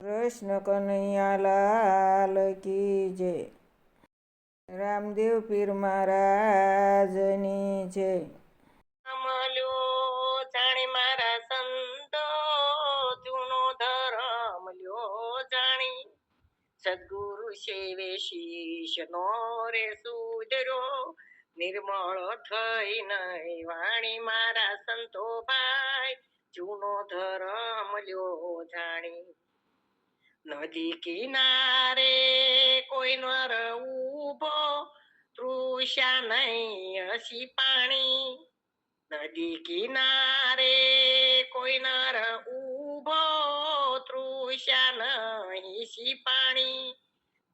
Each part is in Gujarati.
કૃષ્ણ કનૈયા લાલ કી જય. રામદેવ પીર મહારાજની જય. અમલ્યો જાણે મારા સંતો જૂનો ધર્મ લ્યો જાણી સદગુરુ સેવે શીશ નો રે સુધર્યો નિર્મળ થઈ નહીં વાણી મારા સંતો ભાઈ જૂનો ધર્મ લ્યો જાણી નદી કિનારે કોઈ નર ઉભો તૃષા નહીં હસી પાણી નદી કિનારે કોઈ નર ઉભો તૃષા નહીં સી પાણી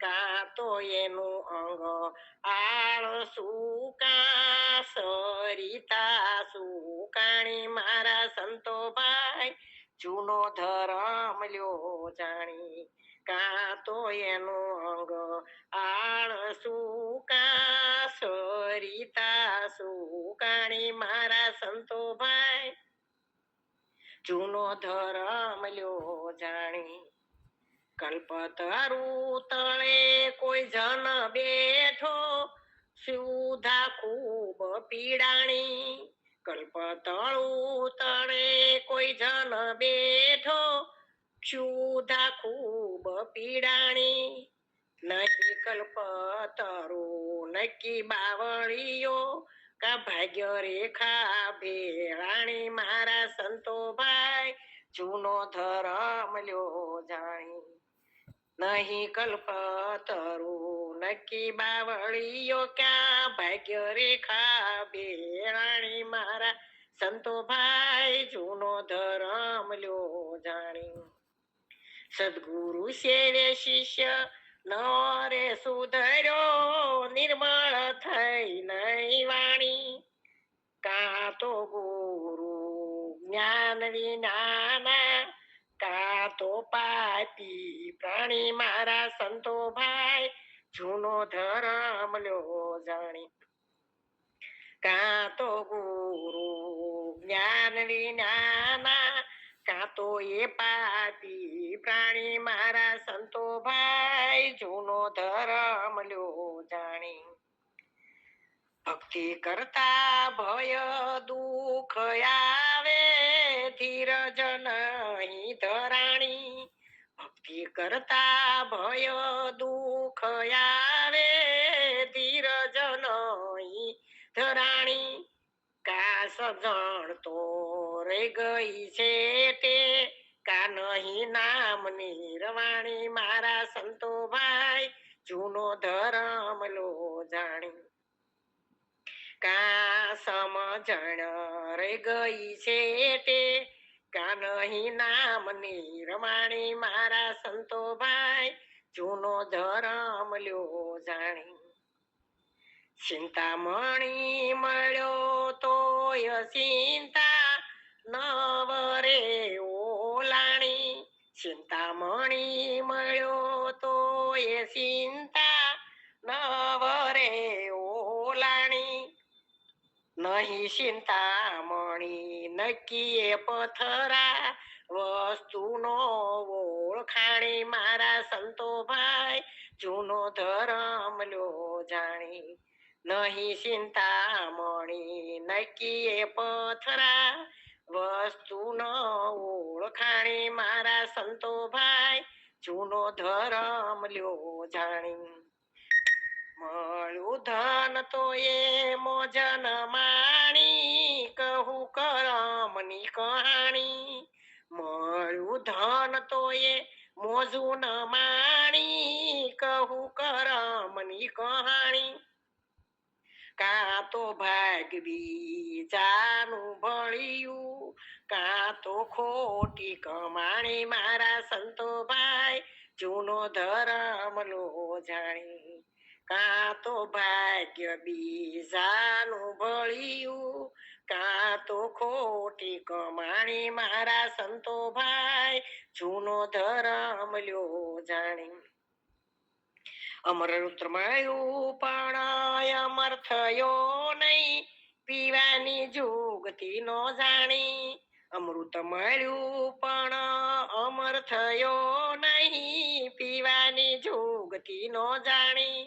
કાં તો એનું અંગ આળસું કાં સરિતા સુકાણી મારા સંતો ભાઈ જૂનો ધર્મ લ્યો જાણી કાં તો એનું અંગ આળસું કાં સરિતા સુકાણી મારા સંતો ભાઈ જૂનો ધર્મ લ્યો જાણી કલ્પતરુ તળે કોઈ જન બેઠો સુધા ખૂબ પીડાણી કલ્પતળું તળે કોઈ જન બેઠો ક્ષુધા ખૂબ પીડાણી નહીં કલ્પતરુ નક્કી બાવળીઓ કા ભાગ્ય રેખા ભેળાણી મારા સંતો ભાઈ જૂનો ધર્મ લ્યો જાણી નહીં કલ્પતરુ નક્કી બાવળીઓ ક્યાં ભાગ્ય રેખા ભેળાણી મારા સંતો ભાઈ જૂનો ધર્મ લ્યો જાણી સદગુરુ સેવે શિષ્ય નરે સુધર્યો નિર્મળ થઈ નહીં વાણી કાં તો ગુરુ જ્ઞાન વિનાના કાં તો પાપી પ્રાણી મારા સંતો ભાઈ જૂનો ધર્મ લ્યો જાણી કાં તો ગુરુ જ્ઞાન વિનાના કાં તો એ પાપી પ્રાણી મારા સંતો ભાઈ જૂનો ધર્મ લ્યો જાણી ભક્તિ કરતા ભય દુઃખ આવે ધીરજ નહીં ધરાણી ભક્તિ કરતા ભય દુઃખ આવે ધીરજ નહીં ધરાણી કા સજણ તો રે ગઈ છે તે કા નહીં નામ નિર્વાણી મારા સંતો ભાઈ જૂનો ધર્મ લો જાણી કા સમજણ રે ગઈ છે તે કા નહીં નામ નિર્વાણી મારા સંતો ભાઈ જૂનો ધર્મ લ્યો જાણી ચિંતામણી મળ્યો તોય ચિંતા નવરે ઓલાણી ચિંતામણી મળ્યો તોય ચિંતા નવરે ઓલાણી નહીં ચિંતામણી નક્કી પથરા વસ્તુનો ઓળખાણી મારા સંતો ભાઈ જૂનો ધર્મ લ્યો જાણી નહીં ચિંતામણી નક્કી પથરા વસ્તુનો ઓળખાણી મારા સંતો ભાઈ જૂનો ધર્મ લ્યો જાણી મળ્યું ધન તો એ મોજન માણી કહું કરમની કહાણી મળ્યું ધન તો એ મોજું ન માણી કહું કરમની કહાણી કાં તો ભાગ બીજાનું ભળ્યું કાં તો ખોટી કમાણી મારા સંતો ભાઈ જૂનો ધર્મ લો જાણી કાં તો ભાગ્ય બીજાનું ભળ્યું કાં તો ખોટી કમાણી મારા સંતો ભાઈ જૂનો ધર્મ લ્યો જાણી અમરરુદ્ર મળ્યું પણ અમર થયો નહીં પીવાની જુગતી નો જાણી અમૃત મળ્યું પણ અમર થયો નહીં નહીં પીવાની જોગતી નો જાણી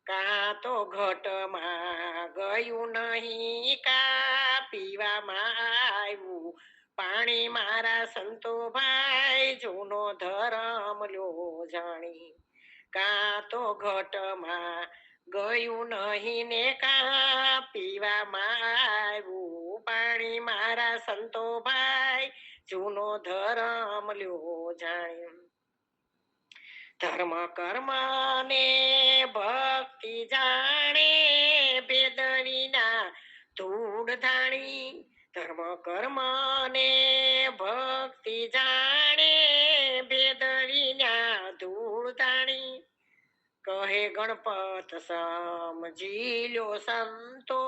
કાં તો ઘટમાં ગયું નહીં કા પીવામાં આવ્યું પાણી મારા સંતો ભાઈ જૂનો ધરમ લ્યો જાણી કાં તો ઘટમાં ગયું નહીં ને કા પીવામાં આવ્યું પાણી મારા સંતો ભાઈ જૂનો ધરમ લ્યો જાણી ધર્મ કર્મ ને ભક્તિ જાણે ભેદ વિના ધૂળ ધાણી ધર્મ કર્મ ને ભક્તિ જાણે ભેદ વિના ધૂળ ધાણી કહે ગણપત સમજી લ્યો સંતો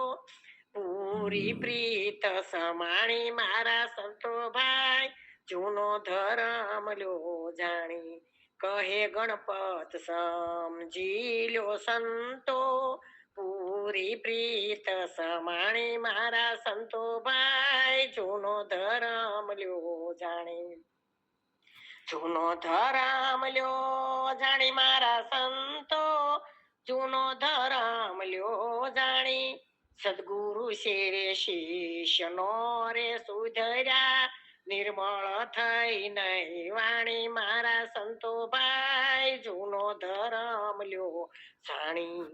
પૂરી પ્રીત સમાણી મારા સંતો ભાઈ જૂનો ધરમ લ્યો જાણી કહે ગણપત સમજી લ્યો સંતો પૂરી પ્રીત સમાણી મારા સંતો ભાઈ જૂનો ધરમ લ્યો જાણી જૂનો ધરમ લ્યો જાણી મારા સંતો જૂનો ધરમ લ્યો જાણી સદગુરુ શેરે શિષ્યનો રે સુધર્યા નિર્મળ થઈ નહીં વાણી મારા સંતો ભાઈ જૂનો ધરમ લ્યો જાણી